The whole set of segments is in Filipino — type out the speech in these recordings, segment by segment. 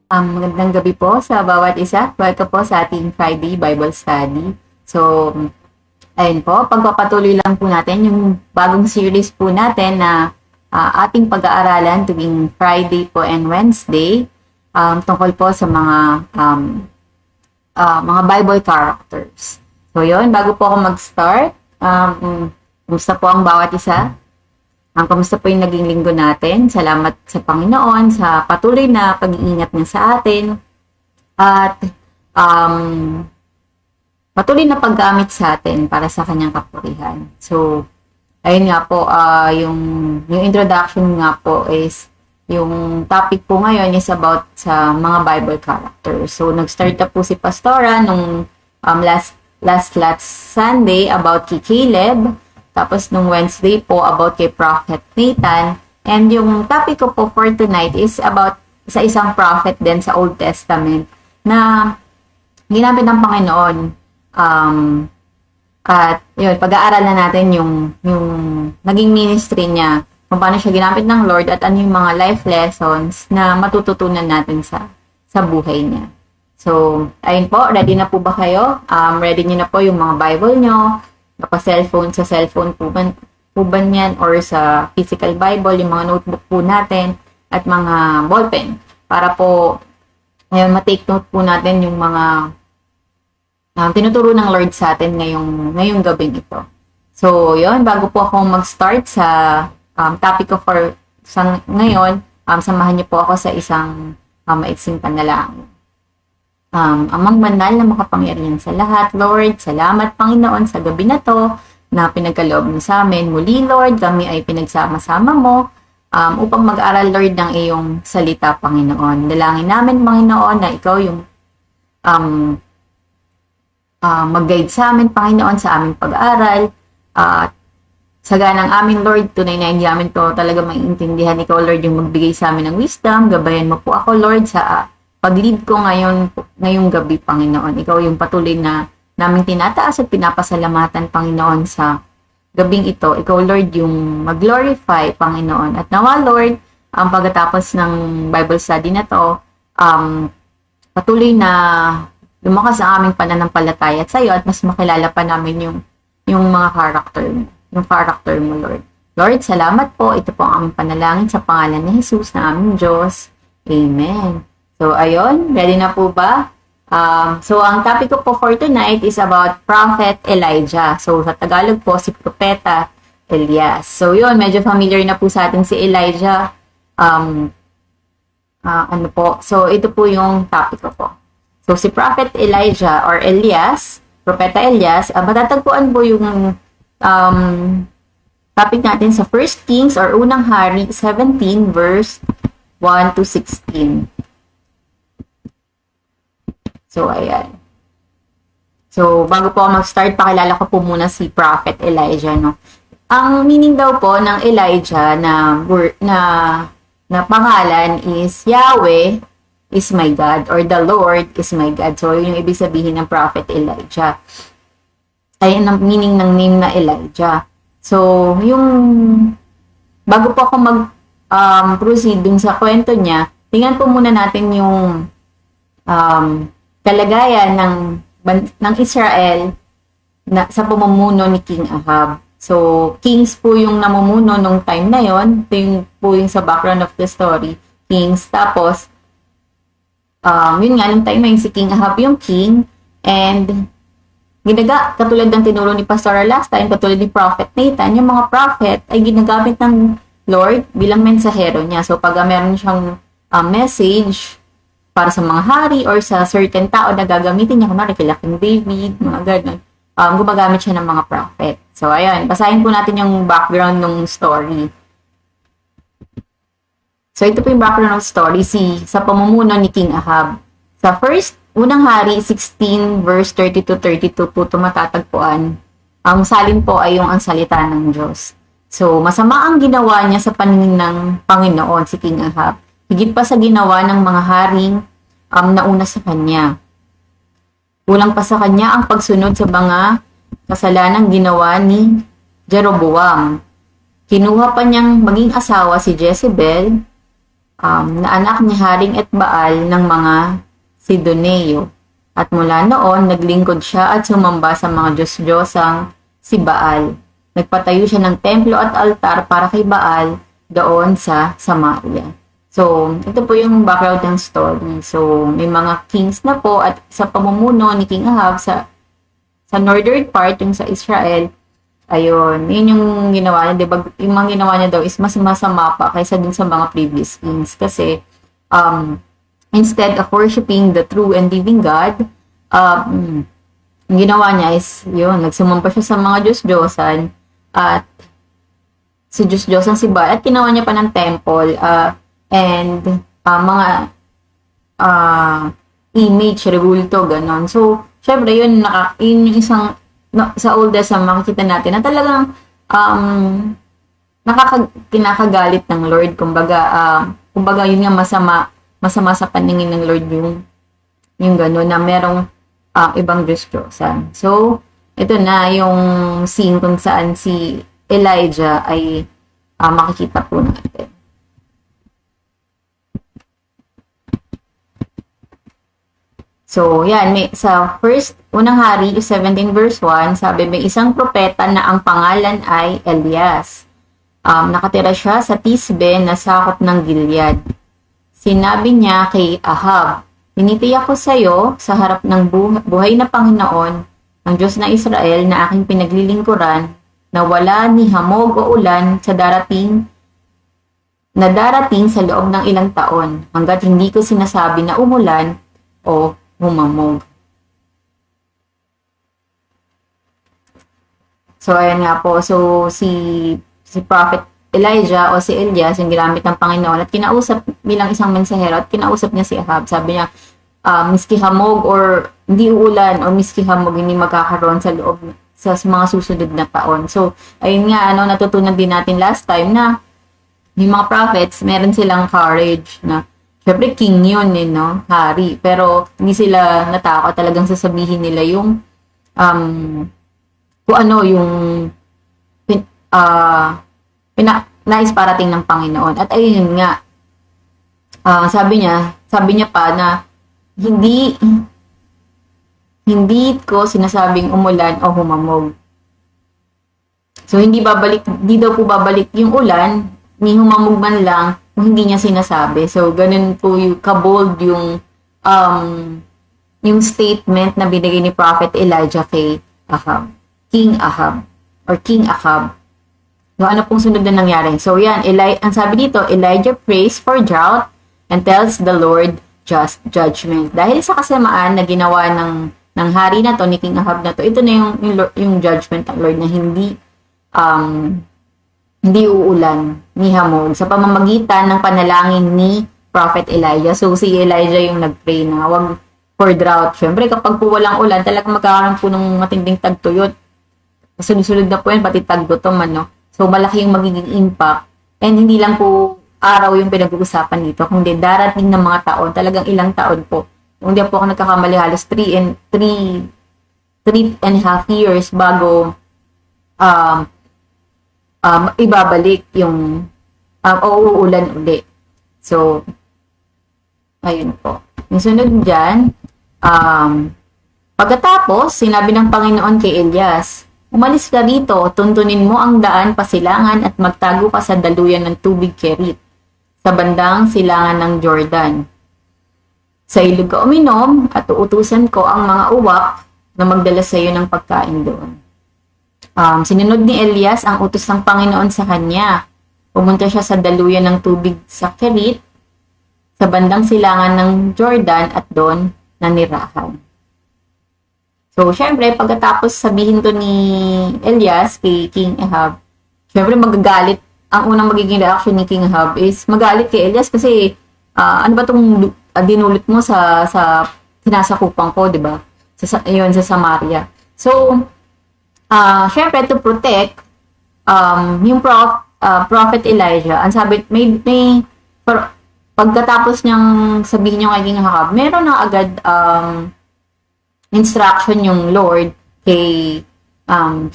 Magandang gabi po sa bawat isa. Welcome po sa ating Friday Bible Study. So, ayun po, pagpapatuloy lang po natin yung bagong series po natin na ating pag-aaralan tuwing Friday po and Wednesday tungkol po sa mga Bible characters. So, yun, bago po ako mag-start, kumusta po ang bawat isa? Kamusta po yung naging linggo natin? Salamat sa Panginoon sa patuloy na pag-iingat niya sa atin at patuloy na paggamit sa atin para sa kanyang kapurihan. So, ayun nga po, yung introduction nga po is yung topic po ngayon is about sa mga Bible characters. So, nag-start na po si Pastora nung last Sunday about kay Caleb. Tapos, nung Wednesday po, about kay Prophet Nathan. And yung topic ko po for tonight is about sa isang prophet din sa Old Testament na ginamit ng Panginoon. At yun, pag-aaralan natin yung naging ministry niya, kung paano siya ginamit ng Lord at ano yung mga life lessons na matututunan natin sa buhay niya. So, ayun po, ready na po ba kayo? Ready niyo na po yung mga Bible nyo? Sa cellphone po ba yan or sa physical Bible, yung mga notebook po natin at mga ballpen para po ngayon matake note po natin yung mga tinuturo ng Lord sa atin ngayong gabing ito. So, yun, bago po ako mag-start sa topic ko for sa ngayon, samahan niyo po ako sa isang maiksing panalangin. Amang banal na makapangyarihan sa lahat, Lord, salamat Panginoon sa gabi na to na pinagkaloob mo sa amin. Muli, Lord, kami ay pinagsama-sama mo upang mag-aral, Lord, ng iyong salita, Panginoon. Dalangin namin, Panginoon, na ikaw yung mag-guide sa amin, Panginoon, sa aming pag-aaral. Sa ganang amin, Lord, tunay na hindi namin to talaga maiintindihan. Ikaw, Lord, yung magbigay sa amin ng wisdom. Gabayan mo po ako, Lord, sa pag-lead ko ngayong gabi, Panginoon. Ikaw yung patuloy na naming tinataas at pinapasalamatan, Panginoon, sa gabing ito. Ikaw, Lord, yung mag-glorify, Panginoon. At nawa, Lord, pagkatapos ng Bible study na to, patuloy na lumakas ang aming pananampalataya at sa'yo at mas makilala pa namin yung mga character mo, Lord. Lord, salamat po. Ito po ang aming panalangin sa pangalan ni Jesus na aming Diyos. Amen. So, ayun, ready na po ba? So, ang topic ko po for tonight is about Prophet Elijah. So, sa Tagalog po, si Propeta Elias. So, yun, medyo familiar na po sa atin si Elijah. So, ito po yung topic ko po. So, si Prophet Elijah or Elias, Propeta Elias, matatagpuan po yung topic natin sa 1 Kings or Unang Hari 17 verse 1 to 16. So, ayan. So, bago po ako mag-start, pakilala ko po muna si Prophet Elijah, no? Ang meaning daw po ng Elijah na pangalan is Yahweh is my God or the Lord is my God. So, yun yung ibig sabihin ng Prophet Elijah. Ayan ang meaning ng name na Elijah. So, bago po ako proceed dun sa kwento niya, tingnan po muna natin yung kalagayan ng Israel sa pamumuno ni King Ahab. So, kings po yung namumuno nung time na yon. Ito po yung sa background of the story. Kings. Tapos, yun nga, nung time na yun si King Ahab yung king. And, katulad ng tinuro ni Pastor last time, katulad ni Prophet Nathan, yung mga prophet ay ginagamit ng Lord bilang mensahero niya. So, pag meron siyang message para sa mga hari or sa certain tao na gagamitin niya, kunwari kila King David, mga ganun, gumagamit siya ng mga prophet. So, ayun, basahin po natin yung background ng story. So, ito po yung background ng story sa pamumuno ni King Ahab. Sa Unang Hari 16 verse 30-32 po ito matatagpuan. Ang salin po ay yung ang salita ng Diyos. So, masama ang ginawa niya sa paningin ng Panginoon, si King Ahab. Higit pa sa ginawa ng mga haring nauna sa kanya. Kulang pa sa kanya ang pagsunod sa mga kasalanang ginawa ni Jeroboam. Kinuha pa niyang maging asawa si Jezebel na anak ni Haring et Baal ng mga Sidoneo. At mula noon, naglingkod siya at sumamba sa mga Diyos-Diyosang si Baal. Nagpatayo siya ng templo at altar para kay Baal doon sa Samaria. So, ito po yung background ng story. So, may mga kings na po at sa pamumuno ni King Ahab sa northern part, yung sa Israel, ayun, yun yung ginawa niya, diba? Yung mga ginawa niya daw is mas masama pa kaysa dun sa mga previous kings. Kasi, instead of worshiping the true and living God, yung ginawa niya is, yun, nagsumamba siya sa mga Diyos-Diyosan, at si Diyos-Diyosan si Baal, at ginawa niya pa ng temple, and mga image, rebulto, ganon. So, syempre, yun yung isang, no, sa Old Testament makikita natin na talagang kinakagalit ng Lord. Kumbaga yun nga masama sa paningin ng Lord yung gano'n na merong ibang Diyos-Diyosan. So, ito na yung scene kung saan si Elijah ay makikita po natin. So, yan, sa unang hari, 17 verse 1, sabi, may isang propeta na ang pangalan ay Elias. Nakatira siya sa Tisbe na sakop ng Gilead. Sinabi niya kay Ahab, tinitiyak ko sa iyo sa harap ng buhay na Panginoon, ang Diyos na Israel na aking pinaglilingkuran, na wala ni hamog o ulan sa darating sa loob ng ilang taon, hanggat hindi ko sinasabi na umulan o humamog. So, ayan nga po. So, si Prophet Elijah o si Elias, yung ginamit ng Panginoon, at kinausap bilang isang mensahero, at kinausap niya si Ahab. Sabi niya, miski hamog or hindi uulan, or miski hamog, hindi magkakaroon sa loob sa mga susunod na taon. So, ayun nga, natutunan din natin last time na yung mga prophets, meron silang courage na syempre, king yun, no? Hari. Pero, hindi sila natakot. Talagang sasabihin nila yung, kung ano, yung, nais parating ng Panginoon. At ayun nga, sabi niya pa na, hindi ko sinasabing umulan o humamog. So, hindi daw po babalik yung ulan, ni humamog man lang, hindi niya sinasabi. So, ganun po yung kabold yung statement na binigay ni Prophet Elijah kay Ahab. King Ahab. So, ano pong sunod na nangyari? So, yan. Ang sabi dito, Elijah prays for drought and tells the Lord just judgment. Dahil sa kasamaan na ginawa ng hari na to, ni King Ahab na to, ito na yung judgment ng Lord na hindi uulan ni hamog sa pamamagitan ng panalangin ni Prophet Elijah. So, si Elijah yung nag-pray na wag for drought. Siyempre, kapag po walang ulan, talagang magkakaroon po ng matinding tagtuyot. Sunod-sunod na po yan, pati taggutom, So, malaki yung magiging impact. And hindi lang po araw yung pinag-uusapan dito, kundi darating ng mga taon, talagang ilang taon po. Kung di po ako nagkakamali, halos 3.5 years bago ibabalik yung uulan uli. So, ayun po. Yung sunod dyan, pagkatapos, sinabi ng Panginoon kay Elias, umalis ka dito, tuntunin mo ang daan pasilangan at magtago ka sa daluyan ng tubig Kerit, sa bandang silangan ng Jordan. Sa ilog ka uminom at uutusan ko ang mga uwak na magdala sa iyo ng pagkain doon. Sinunod ni Elias ang utos ng Panginoon sa kanya. Pumunta siya sa daluyan ng tubig sa Kerit, sa bandang silangan ng Jordan at doon nanirahan. So, syempre, pagkatapos sabihin to ni Elias kay King Ahab, syempre magagalit. Ang unang magiging reaction ni King Ahab is magalit kay Elias kasi ano ba itong dinulot mo sa sinasakupan ko, di ba? Sa Samaria. So, syempre, to protect yung Prophet Elijah, ang sabi, pagkatapos niyang sabihin yung kay King Ahab, meron na agad instruction yung Lord kay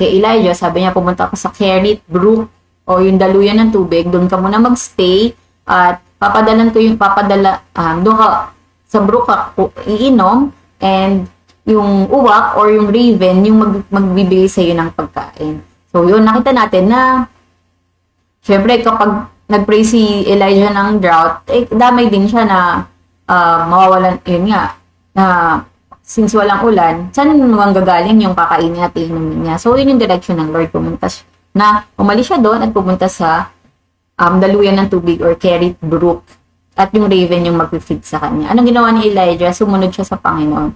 Elijah. Sabi niya, pumunta ka sa Kerit Brook o yung daluyan ng tubig, doon ka muna magstay at doon ka sa brook ka iinom, and yung uwak or yung raven yung magbibigay sa iyo ng pagkain. So yun, nakita natin na syempre kapag nagpray si Elijah ng drought, damay din siya na mawawalan, yun nga, na since walang ulan, saan manggagaling yung kakainin at inumin niya? So yun yung direction ng Lord, umalis siya doon at pumunta sa daluyan ng tubig or Kerit Brook, at yung raven yung mag-feed sa kanya. Anong ginawa ni Elijah? Sumunod siya sa Panginoon.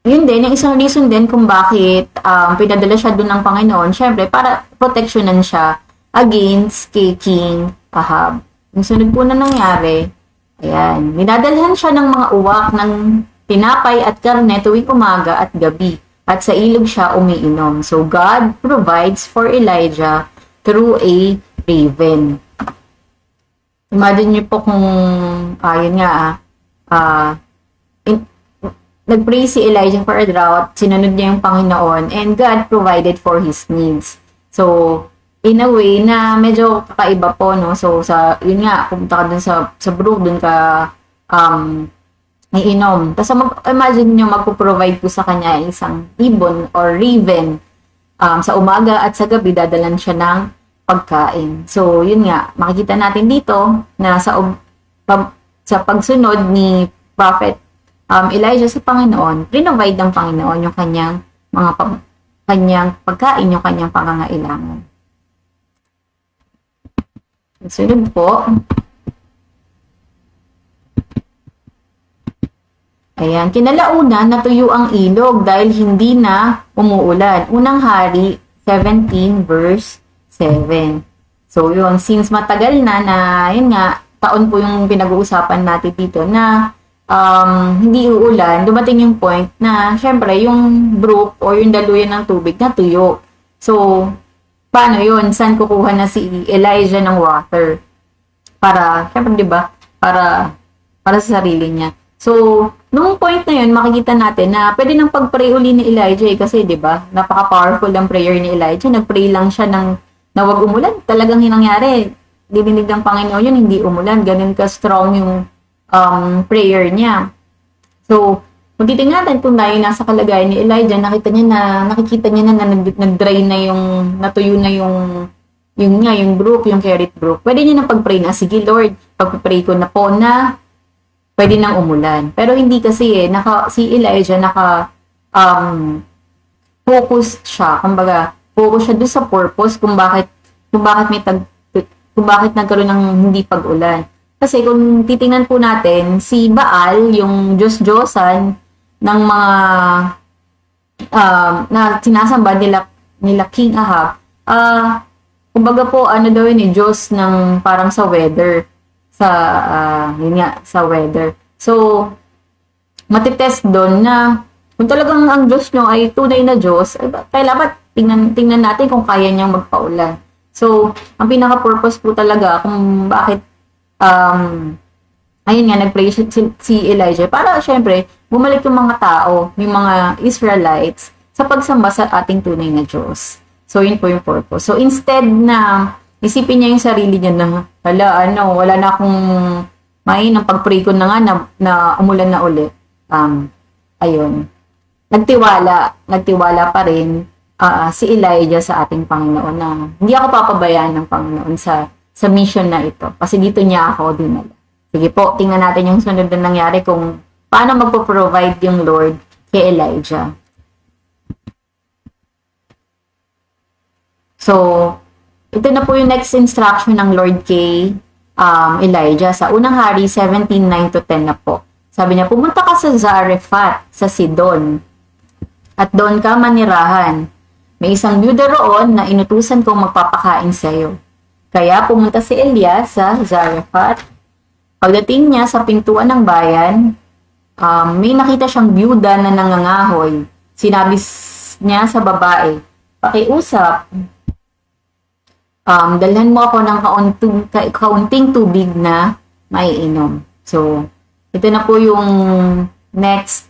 Yun din, yung isang reason din kung bakit pinadala siya doon ng Panginoon, syempre para proteksyonan siya against kay King Ahab. Yung sunod po na nangyari, ayan, ninadalhan siya ng mga uwak ng tinapay at karne tuwing umaga at gabi, at sa ilog siya umiinom. So God provides for Elijah through a raven. Imagine niyo po kung, yun nga, nag-pray si Elijah for a drought, sinunod niya yung Panginoon, and God provided for his needs. So, in a way na medyo kakaiba po, no? So, yun nga, pumunta ka dun sa brook, dun ka, iinom. Tapos, imagine niyo, magpo-provide po sa kanya isang ibon or raven, sa umaga at sa gabi, dadalan siya ng pagkain. So, yun nga, makikita natin dito na sa pagsunod ni Prophet Elijah sa Panginoon, provide ng Panginoon yung kanyang kanyang pagkain, yung kanyang pangangailangan. Sunod po. Ayan, kinalaunan natuyo ang ilog dahil hindi na umuulan. Unang Hari 17 verse 7. So yun, since matagal na yun nga, taon po yung pinag-uusapan natin dito na hindi uulan, dumating yung point na syempre yung brook or yung daluyan ng tubig natuyo. So, paano yun? Saan kukuha na si Elijah ng water? Para, syempre diba? Para sa sarili niya. So, nung point na yun, makikita natin na pwede nang pag-pray uli ni Elijah kasi diba? Napaka-powerful ang prayer ni Elijah. Nag-pray lang siya na wag umulan. Talagang hinangyari. Dininig ng Panginoon yun, hindi umulan. Ganun ka-strong yung prayer niya. So, kung titingnan natin kung nasa kalagayan ni Elijah, nakikita niya na nag-dry na natuyo na yung brook, yung Kerit Brook. Pwede niya na pag-pray na, sige Lord, pag-pray ko na po na pwede nang umulan. Pero hindi kasi si Elijah focused siya. Kumbaga, focus siya doon sa purpose kung bakit nagkaroon ng hindi pag-ulan. Kasi kung titingnan po natin, si Baal, yung Diyos-Diyosan ng mga na sinasamba nila King Ahab, kumbaga po, daw yun Diyos ng parang sa weather. Sa weather. So, matitest doon na kung talagang ang Diyos nyo ay tunay na Diyos, kailangan tingnan natin kung kaya niyang magpaulan. So, ang pinaka-purpose po talaga kung bakit ayun nga, nag-pray si Elijah para syempre, bumalik yung mga tao, yung mga Israelites, sa pagsamba sa ating tunay na Diyos. So, yun po yung purpose. So, instead na isipin niya yung sarili niya na, wala na akong ng pag-pray ko na nga na umulan na ulit. Ayun. Nagtiwala pa rin si Elijah sa ating Panginoon na hindi ako papabayaan ng Panginoon sa mission na ito. Kasi dito niya ako dinala. Sige po, tingnan natin yung sunod na nangyari kung paano magpo-provide yung Lord kay Elijah. So, ito na po yung next instruction ng Lord kay Elijah sa unang Hari 17:9-10 na po. Sabi niya, pumunta ka sa Zarephath, sa Sidon, at doon ka manirahan. May isang byuda roon na inutusan kong magpapakain sa iyo. Kaya pumunta si Elias sa Zarephath. Pagdating niya sa pintuan ng bayan, may nakita siyang byuda na nangangahoy. Sinabi niya sa babae, pakiusap, dalhan mo ako ng kaunting tubig na maiinom. So, ito na po yung next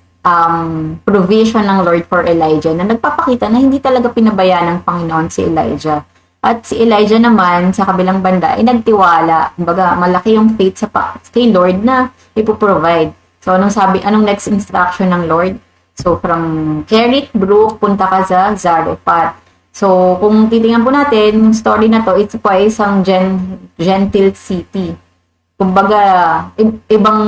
provision ng Lord for Elijah na nagpapakita na hindi talaga pinabayaan ng Panginoon si Elijah. At si Elijah naman, sa kabilang banda, ay nagtiwala. Kumbaga, malaki yung faith kay Lord na ipoprovide. So, anong next instruction ng Lord? So, from Kerith Brook, punta ka sa Zarephath. So, kung titingnan po natin, yung story na to, ito po ay isang Gentile city. Kumbaga, ibang,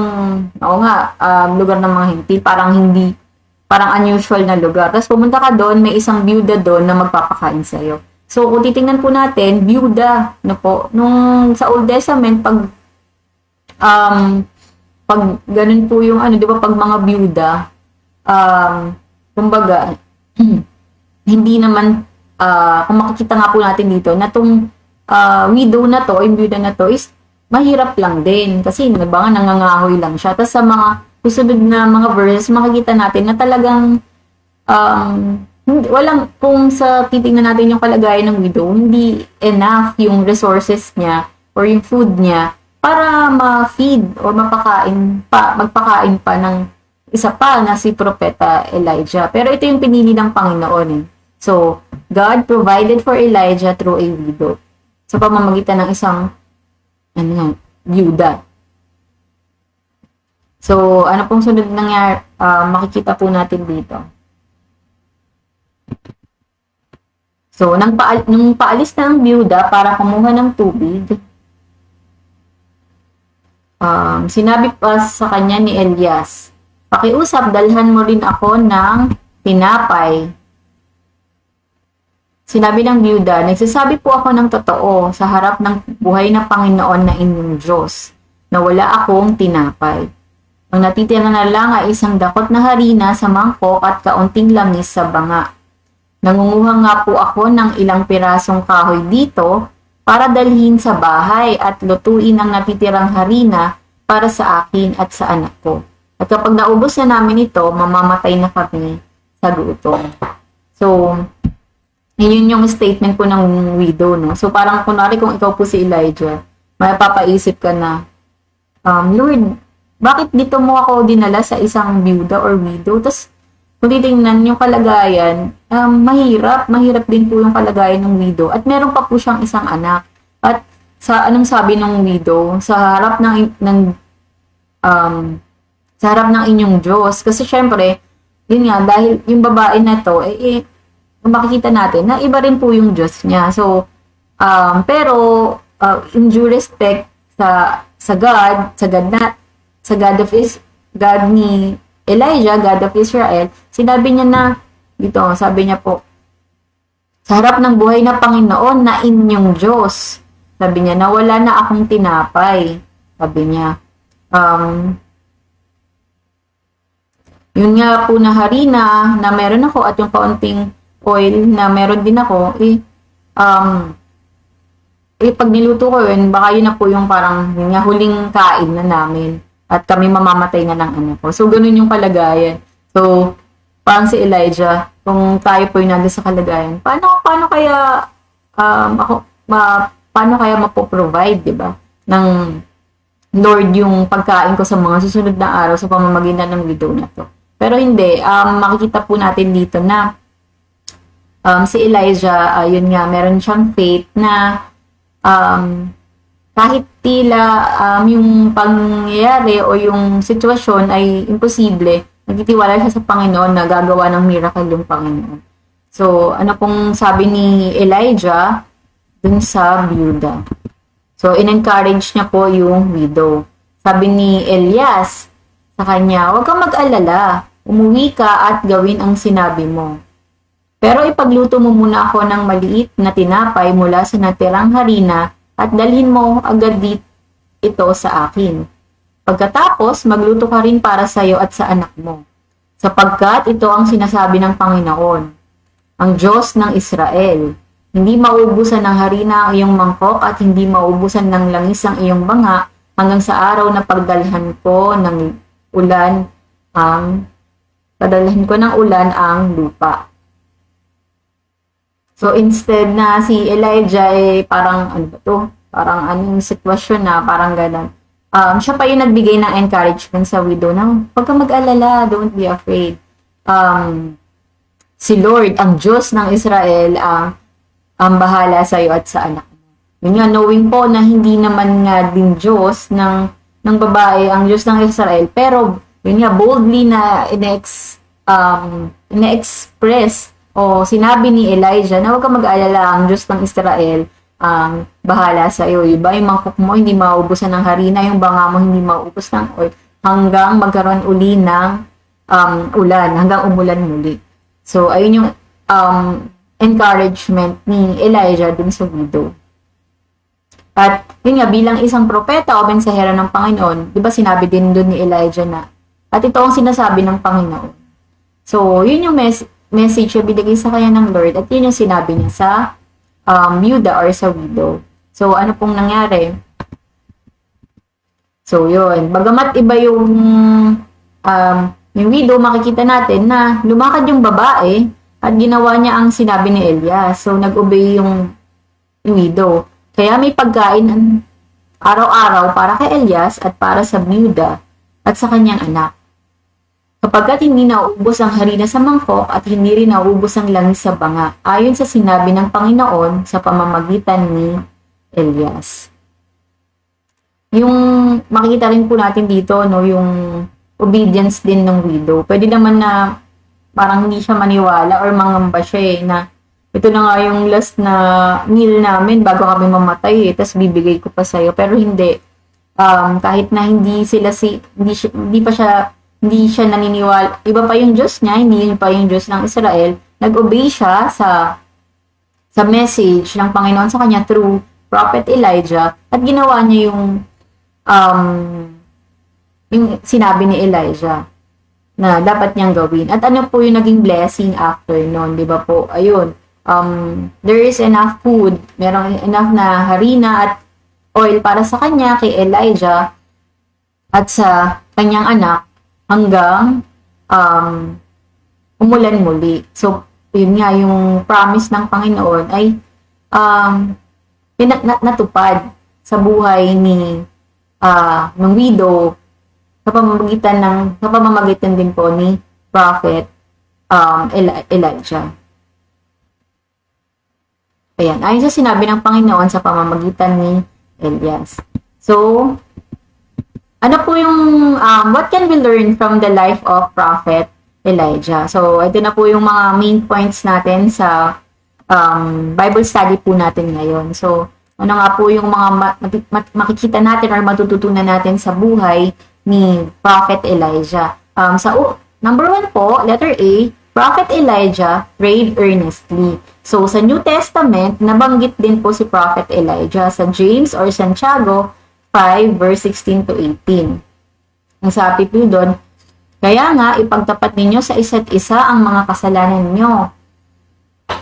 lugar ng mga hintil, parang unusual na lugar. Tapos pumunta ka doon, may isang byuda doon na magpapakain sa'yo. So, kung titingnan po natin, byuda, nung sa Old Testament, pag ganun po yung, di ba, pag mga byuda, kumbaga, hindi naman, kung makikita nga po natin dito, na tong widow na to, yung byuda na to, is mahirap lang din. Kasi, nangangahoy lang siya. Tapos sa mga susunod na mga verses, makikita natin na talagang, kung sa titingnan natin yung kalagayan ng widow, hindi enough yung resources niya or yung food niya para ma-feed or magpakain pa ng isa pa na si Propeta Elijah. Pero ito yung pinili ng Panginoon. So, God provided for Elijah through a widow. Sa pamamagitan ng isang byuda. So, ano pong sunod nangyari, makikita po natin dito. So, nung paalis na ang byuda para kumuha ng tubig, sinabi pa sa kanya ni Elias, "Pakiusap, dalhan mo rin ako ng tinapay." Sinabi ng byuda, "Nagsasabi po ako ng totoo sa harap ng buhay na Panginoon na inyong Diyos, na wala akong tinapay. Ang natitira na lang ay isang dakot na harina sa mangkok at kaunting langis sa banga. Nangunguha nga po ako ng ilang pirasong kahoy dito para dalhin sa bahay at lutuin ang natitirang harina para sa akin at sa anak ko. At kapag naubos na namin ito, mamamatay na kami sa gutom." So, yun yung statement po ng widow, no? So, parang kunwari kung ikaw po si Elijah, may papaisip ka na, Lord, bakit dito mo ako dinala sa isang byuda or widow? Tapos, kung titingnan yung kalagayan, mahirap din po yung kalagayan ng widow. At meron pa po siyang isang anak. At anong sabi ng widow? Sa harap ng inyong Diyos. Kasi syempre, yun nga, dahil yung babae na to, makikita natin na iba rin po yung Diyos niya. So, pero in due respect sa God ni Elijah, God of Israel, sinabi niya na dito, sabi niya po, sa harap ng buhay na Panginoon na inyong Diyos, sabi niya na wala na akong tinapay. Sabi niya, yun nga po na harina na meron ako at yung kaunting oil na meron din ako, pag niluto ko yun, baka yun na po yung parang yun nga, huling kain na namin at kami mamamatay na ng anak ko. So, ganun yung kalagayan. So, parang si Elijah, kung tayo po yung nandun sa kalagayan, paano kaya mapoprovide, di ba, ng Lord yung pagkain ko sa mga susunod na araw sa pamamagitan ng widow na to. Pero hindi, makikita po natin dito na si Elijah, yun nga, meron siyang faith na kahit tila yung pangyayari o yung sitwasyon ay imposible, nagtitiwala siya sa Panginoon na gagawa ng miracle yung Panginoon. So, ano pong sabi ni Elijah dun sa byuda? So, in-encourage niya po yung widow. Sabi ni Elias sa kanya, "Huwag kang mag-alala, umuwi ka at gawin ang sinabi mo. Pero ipagluto mo muna ako ng maliit na tinapay mula sa natirang harina at dalhin mo agad ito sa akin. Pagkatapos, magluto ka rin para sa iyo at sa anak mo. Sapagkat ito ang sinasabi ng Panginoon, ang Diyos ng Israel. Hindi maubusan ng harina ang iyong mangkok at hindi maubusan ng langis ang iyong banga hanggang sa araw na pagdalhan ko ng ulan ang lupa." So, instead na si Elijah parang, ano ba to? Parang anong sitwasyon na, parang gano'n. Siya pa yung nagbigay ng encouragement sa widow na huwag kang mag-alala, don't be afraid. Si Lord, ang Diyos ng Israel, ang bahala sa iyo at sa anak mo. Yun nga, knowing po na hindi naman nga din Diyos ng babae ang Diyos ng Israel, pero yun nga, boldly na ina-express o sinabi ni Elijah na huwag kang mag-alala, ang Diyos ng Israel ang bahala sa iyo. Iba, yung mangkok mo hindi mauubusan ng harina, yung banga mo hindi mauubos ng oil, hanggang magkaroon uli ng ulan, hanggang umulan muli. So, ayun yung encouragement ni Elijah dun sa widow. At yun nga, bilang isang propeta o mensahero ng Panginoon, di ba sinabi din dun ni Elijah na, at ito ang sinasabi ng Panginoon. So, yun yung message na binigay sa kanya ng Lord, at yun yung sinabi niya sa Yuda or sa widow. So, ano pong nangyari? So, yun. Bagamat iba yung widow, makikita natin na lumakad yung babae at ginawa niya ang sinabi ni Elias. So, nag-obey yung widow. Kaya may pagkain araw-araw para kay Elias at para sa Yuda at sa kanyang anak. Kapagkat hindi nauubos ang harina sa mangkok at hindi rin nauubos ang langis sa banga, ayon sa sinabi ng Panginoon sa pamamagitan ni Elias. Yung makikita rin po natin dito, no, yung obedience din ng widow. Pwede naman na parang hindi siya maniwala or mangamba siya na ito na nga yung last na meal namin bago kami mamatay tapos bibigay ko pa sa'yo. Pero hindi. Kahit na hindi siya naniniwala. Iba pa yung Diyos niya, hindi yun pa yung Diyos ng Israel. Nag-obey siya sa message ng Panginoon sa kanya through Prophet Elijah at ginawa niya yung sinabi ni Elijah na dapat niyang gawin. At ano po yung naging blessing after nun, di ba po? Ayun, there is enough food, merong enough na harina at oil para sa kanya, kay Elijah, at sa kanyang anak, hanggang umulan muli. So, yun nga, yung promise ng Panginoon ay natupad sa buhay ng widow sa pamamagitan din po ni Prophet Elijah. Ayan, ayon sa sinabi ng Panginoon sa pamamagitan ni Elias. So, ano po yung, what can we learn from the life of Prophet Elijah? So, ito na po yung mga main points natin sa Bible study po natin ngayon. So, ano nga po yung mga makikita natin or matututunan natin sa buhay ni Prophet Elijah? Number 1 po, letter A, Prophet Elijah prayed earnestly. So, sa New Testament, nabanggit din po si Prophet Elijah sa James or Santiago 5 verse 16 to 18. Ang sabi po doon, kaya nga ipagtapat ninyo sa isa't isa ang mga kasalanan ninyo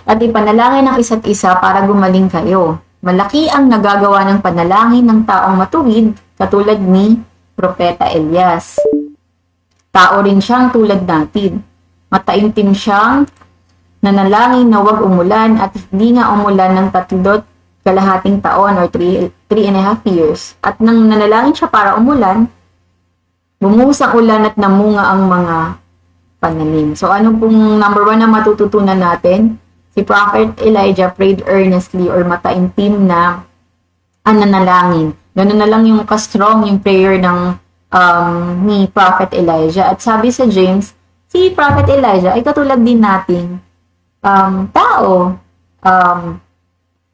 at ipanalangin ng isa't isa para gumaling kayo. Malaki ang nagagawa ng panalangin ng taong matuwid katulad ni Propeta Elias. Tao rin siyang tulad natin. Mataimtim siyang nanalangin na huwag umulan at hindi nga umulan ng 3.5 taon or 3.5 years. At nang nanalangin siya para umulan, bumuhos ang ulan at namunga ang mga pananim. So, ano pong number 1 na matututunan natin? Si Prophet Elijah prayed earnestly or mataimtim na nanalangin. Ganun na lang yung ka-strong yung prayer ni Prophet Elijah. At sabi sa James, si Prophet Elijah ay katulad din nating tao.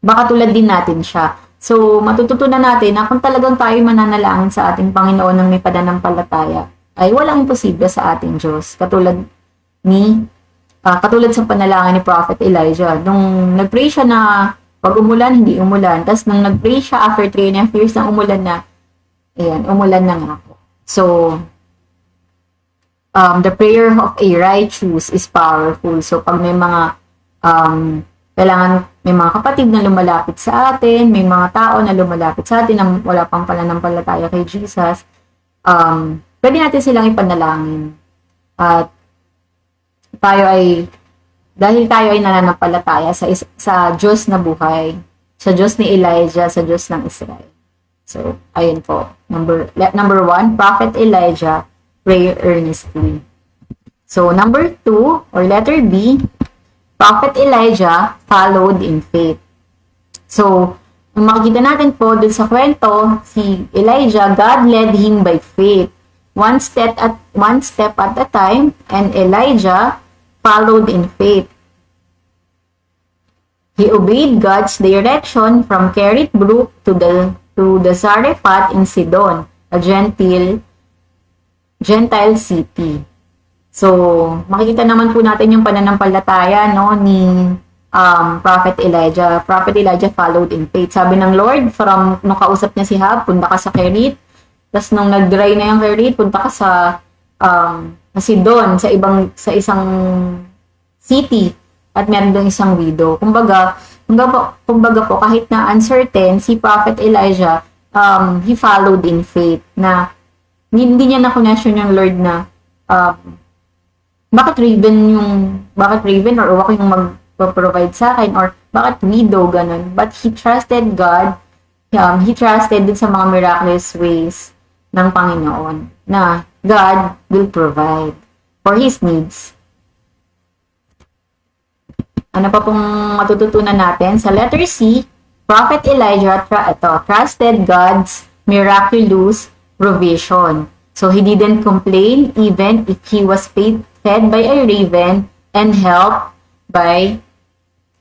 Baka tulad din natin siya. So, matututunan natin na kung talagang tayo mananalangin sa ating Panginoon ng may pananampalataya, ay walang imposible sa ating Diyos. Katulad sa panalangin ni Prophet Elijah. Nung nag-pray siya na pag umulan, hindi umulan. Tapos nung nag-pray siya after 3.5 years na umulan na, ayan, umulan na nga po. So, the prayer of a righteous is powerful. So, pag may mga kailangan may mga kapatid na lumalapit sa atin, may mga tao na lumalapit sa atin na wala pang pananampalataya kay Jesus, pwede natin silang ipanalangin. At dahil tayo ay nananampalataya sa Diyos na buhay, sa Diyos ni Elijah, sa Diyos ng Israel. So, ayun po. Number 1, Prophet Elijah, pray earnestly. So, number 2, or letter B, Prophet Elijah followed in faith. So, ang makikita natin po dun sa kwento, si Elijah, God led him by faith. One step at a time, and Elijah followed in faith. He obeyed God's direction from Kerit Brook to the Zarephath in Sidon, a Gentile city. So, makikita naman po natin yung pananampalataya ni Prophet Elijah. Prophet Elijah followed in faith. Sabi ng Lord, from nung kausap niya si Ahab, punta ka sa Kerit. Tapos nung nag-dry na yung Kerit, punta ka sa Sidon, sa isang city. At meron doon isang widow. Kumbaga po, kahit na uncertain, si Prophet Elijah, he followed in faith. Na, hindi niya na-connection yung Lord na, bakit Raven or ako yung mag-provide sa akin, or bakit widow, ganun. But he trusted God, he trusted din sa mga miraculous ways ng Panginoon, na God will provide for his needs. Ano pa pong matututunan natin? Sa letter C, Prophet Elijah trusted God's miraculous provision. So, he didn't complain even if he was fed by a raven and helped by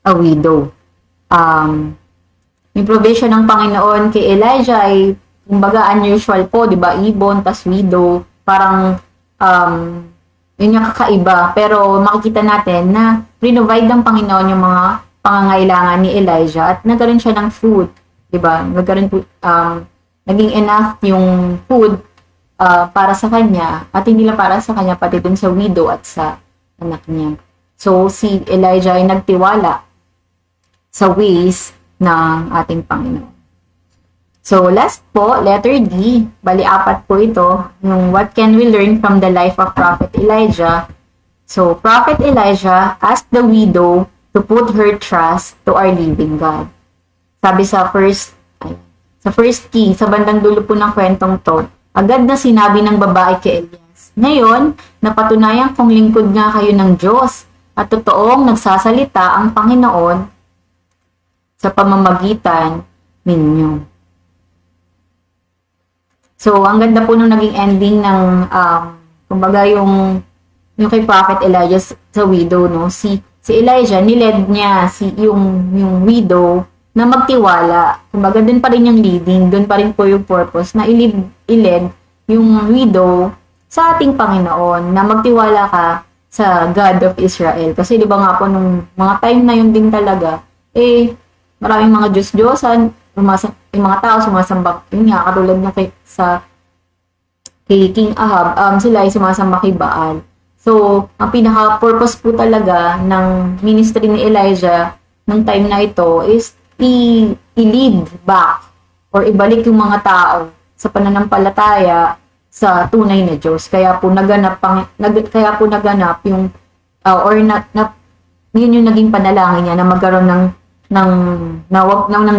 a widow. Yung provision ng Panginoon kay Elijah ay, kumbaga, unusual po, di ba? Ibon, tas widow, parang, yun yung kakaiba. Pero makikita natin na provide ng Panginoon yung mga pangangailangan ni Elijah at nagkaroon siya ng food, 'di ba? Naging enough yung food para sa kanya at hindi lang para sa kanya pati dun sa widow at sa anak niya. So si Elijah ay nagtiwala sa ways ng ating Panginoon. So last po, letter D, bali 4 po ito, yung what can we learn from the life of Prophet Elijah. So, Prophet Elijah asked the widow to put her trust to our living God. Sabi sa first key, sa bandang dulo po ng kwentong to, agad na sinabi ng babae kay Elias, ngayon, napatunayan kong lingkod nga kayo ng Diyos at totoong nagsasalita ang Panginoon sa pamamagitan ninyo. So, ang ganda po nung naging ending ng, kumbaga yung kay Prophet Elijah sa widow, no? Si Elijah, niled niya yung widow na magtiwala. Kumbaga, dun pa rin yung leading, dun pa rin po yung purpose na iled yung widow sa ating Panginoon, na magtiwala ka sa God of Israel. Kasi di ba nga po, nung mga time na yun din talaga, maraming mga Diyos-Diyosan, yung mga tao sumasamba, yun nga, katulad ng kay King Ahab, sila ay sumasamba kay Baal. So, ang pinaka-purpose po talaga ng ministry ni Elijah ng time na ito is i-lead back or ibalik yung mga tao sa pananampalataya sa tunay na Diyos. Kaya po naganap yung yun yung naging panalangin niya na magkaroon ng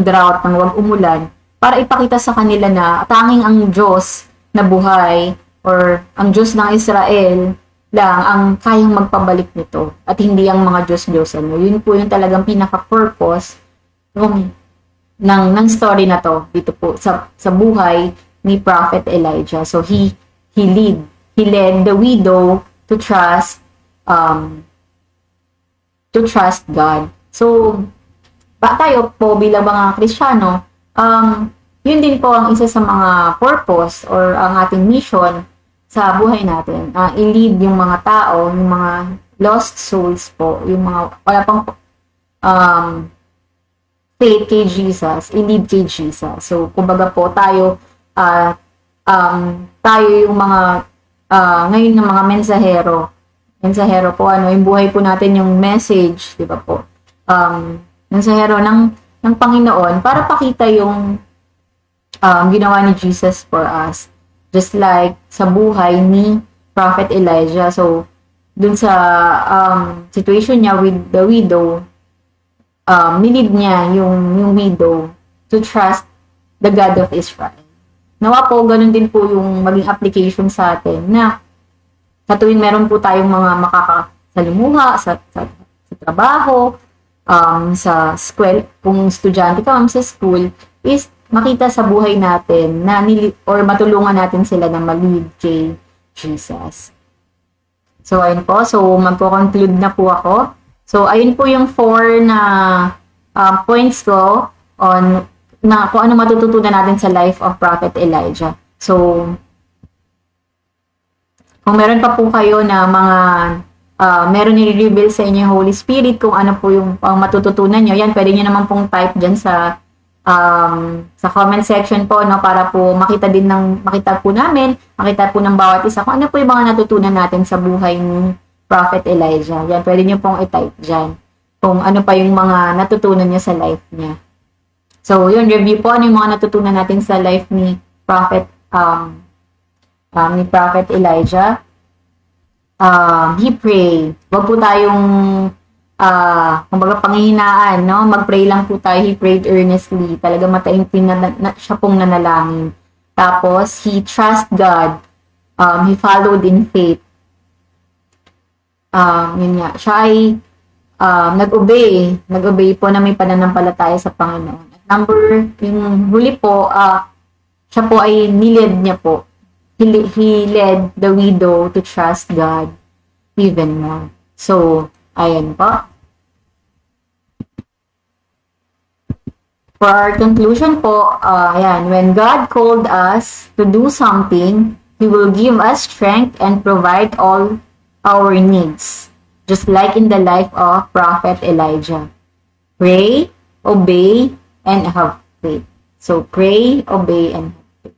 drought, ng wag umulan, para ipakita sa kanila na tanging ang Diyos na buhay or ang Diyos ng Israel lang ang kayang magpabalik nito at hindi ang mga Diyos-Diyosan. Yun po yung talagang pinaka-purpose ng story na to dito po sa buhay ni Prophet Elijah. So he led the widow to trust God. So tayo po bilang mga Kristiyano, yun din po ang isa sa mga purpose or ang ating mission sa buhay natin, i-lead yung mga tao, yung mga lost souls po, yung mga wala pang faith kay Jesus, i-lead kay Jesus. So, kumbaga po, tayo yung mga, ngayon ng mga mensahero po, yung buhay po natin, yung message, di ba po, mensahero ng Panginoon, para pakita yung ginawa ni Jesus for us. Just like sa buhay ni Prophet Elijah. So, dun sa situation niya with the widow, nilid niya yung widow to trust the God of Israel. nawa po, ganun din po yung maging application sa atin na sa tuwing meron po tayong mga makakasalimuha sa trabaho, sa school, kung estudyante ka sa school, is makita sa buhay natin na or matulungan natin sila na mag-lead kay Jesus. So, ayun po. So, magko-conclude na po ako. So, ayun po yung 4 na points ko on na kung ano matututunan natin sa life of Prophet Elijah. So, kung meron pa po kayo na mga meron ni-reveal sa inyo yung Holy Spirit kung ano po yung matututunan nyo, yan, pwede nyo naman pong type dyan sa comment section po, no, para po makita po namin, makita po ng bawat isa kung ano po yung mga natutunan natin sa buhay ni Prophet Elijah. Yan, pwede nyo pong i-type dyan kung ano pa yung mga natutunan niya sa life niya. So, yun, review po ano yung mga natutunan natin sa life ni Prophet Elijah. He prayed. Huwag po tayong kumbaga panghihinaan, no? Mag-pray lang po tayo. He prayed earnestly. Talaga mataimtim siya pong nanalangin. Tapos, he trust God. He followed in faith. Yun nga. Siya ay nag-obey. Nag-obey po na may pananampalataya sa Panginoon. Number, yung huli po, siya po ay niled niya po. He led the widow to trust God even more. So, ayan po. For our conclusion po, ayan, when God called us to do something, He will give us strength and provide all our needs. Just like in the life of Prophet Elijah. Pray, obey, and have faith. So, pray, obey, and have faith.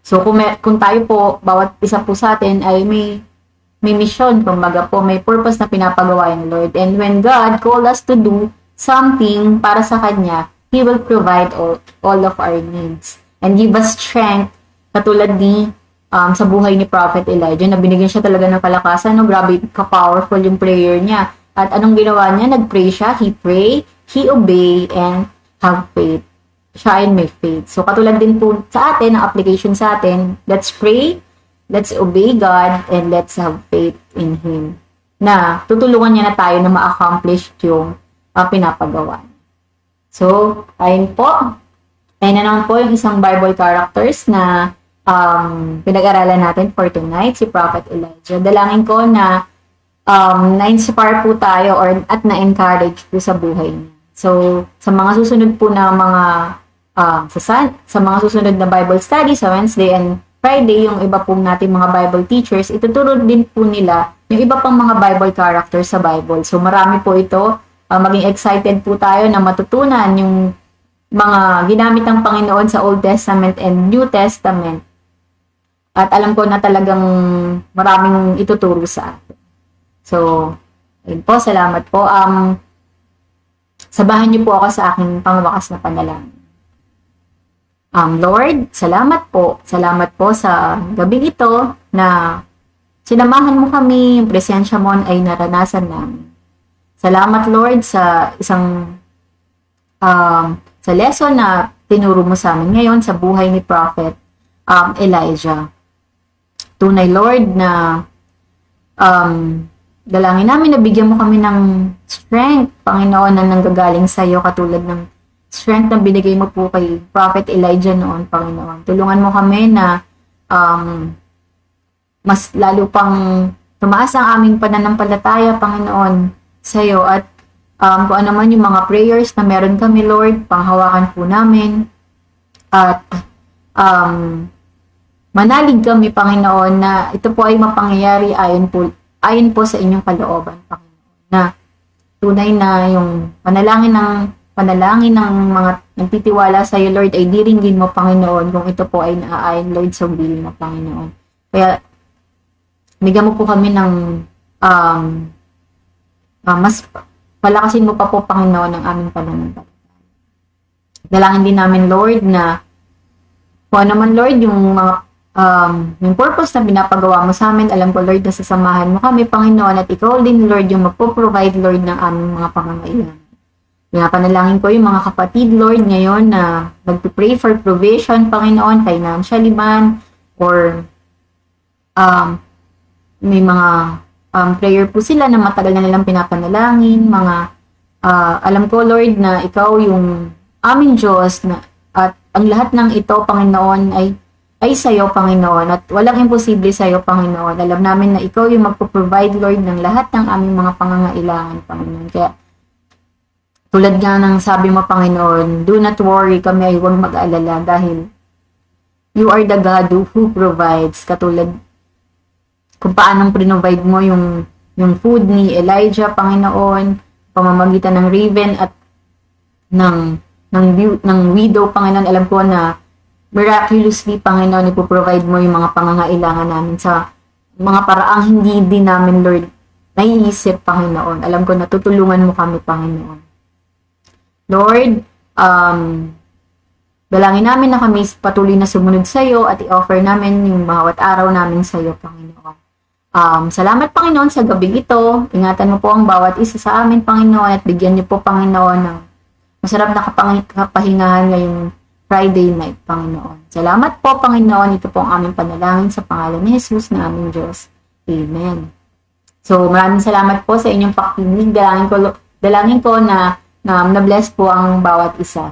So, kung tayo po, bawat isa po sa atin ay may mission, kumbaga po, may purpose na pinapagawa yung Lord. And when God called us to do something para sa Kanya, He will provide all of our needs. And give us strength, katulad ni sa buhay ni Prophet Elijah, na binigyan siya talaga ng kalakasan. No? Grabe ka-powerful yung prayer niya. At anong ginawa niya? Nag-pray siya, he pray, he obey, and have faith. Siya ay may faith. So, katulad din po sa atin, ang application sa atin, let's pray, let's obey God, and let's have faith in Him. Na tutulungan niya na tayo na ma-accomplish yung pinapagawa. So, ayun po. Ayun na naman po yung isang Bible characters na pinag-aralan natin for tonight, si Prophet Elijah. Dalangin ko na na-inspire po tayo at na-encourage po sa buhay niya. So, sa mga susunod po na mga sa mga susunod na Bible study sa Wednesday and Friday, yung iba pong natin mga Bible teachers, ituturo din po nila yung iba pang mga Bible characters sa Bible. So, marami po ito. Maging excited po tayo na matutunan yung mga ginamit ng Panginoon sa Old Testament and New Testament. At alam ko na talagang maraming ituturo sa atin. So, ayun po, salamat po. Sabahan niyo po ako sa aking pangwakas na panalangin. Lord, salamat po. Salamat po sa gabi ito na sinamahan mo kami, yung presensya mo ay naranasan namin. Salamat, Lord, sa isang sa lesson na tinuro mo sa amin ngayon sa buhay ni Prophet Elijah. Tunay, Lord, na dalangin namin na bigyan mo kami ng strength, Panginoon, na nanggagaling sa iyo, katulad ng strength na binigay mo po kay Prophet Elijah noon, Panginoon. Tulungan mo kami na mas lalo pang tumaas ang aming pananampalataya, Panginoon, sa iyo, at kung ano man yung mga prayers na meron kami, Lord, panghawakan po namin, at manalig kami, Panginoon, na ito po ay mapangyayari ayon po sa inyong kalooban, Panginoon, na tunay na yung panalangin ng mga nagtitiwala sa iyo, Lord, ay diringgin mo, Panginoon, kung ito po ay naaayon, Lord, sa will mo, Panginoon. Kaya, bigyan mo po kami ng mas palakasin mo pa po, Panginoon, ang aming pananampalataya. Dalangin din namin, Lord, na kung ano man, Lord, yung mga yung purpose na pinapagawa mo sa amin, alam ko, Lord, na sasamahan mo kami, Panginoon, at ikaw din, Lord, yung magpo-provide, Lord, ng aming mga pangangailangan. Pinapanalangin ko yung mga kapatid, Lord, ngayon na nagpipray for provision, Panginoon, financially man, or may mga prayer po sila na matagal na nilang pinapanalangin, alam ko, Lord, na ikaw yung aming Diyos na, at ang lahat ng ito, Panginoon, ay sa'yo, Panginoon, at walang imposible sa'yo, Panginoon. Alam namin na ikaw yung magpo-provide, Lord, ng lahat ng aming mga pangangailangan, Panginoon. Kaya, tulad nga ng sabi mo, Panginoon, do not worry, kami ay huwag mag-alala dahil you are the God who provides. Katulad kung paanong provide mo yung food ni Elijah, Panginoon, pamamagitan ng raven at ng widow, Panginoon. Alam ko na miraculously, Panginoon, ipoprovide mo yung mga pangangailangan namin sa mga paraang hindi din namin, Lord, naiisip, Panginoon. Alam ko na tutulungan mo kami, Panginoon. Lord, dalangin namin na kami patuloy na sumunod sa iyo at i-offer namin yung bawat araw namin sa iyo, Panginoon. Salamat, Panginoon, sa gabing ito. Ingatan mo po ang bawat isa sa amin, Panginoon, at bigyan niyo po, Panginoon, ng masarap na kapahingahan ngayong Friday night, Panginoon. Salamat po, Panginoon. Ito po ang aming panalangin sa pangalan ni Jesus na aming Diyos. Amen. So, maraming salamat po sa inyong pakikinig. Dalangin ko na na-bless po ang bawat isa.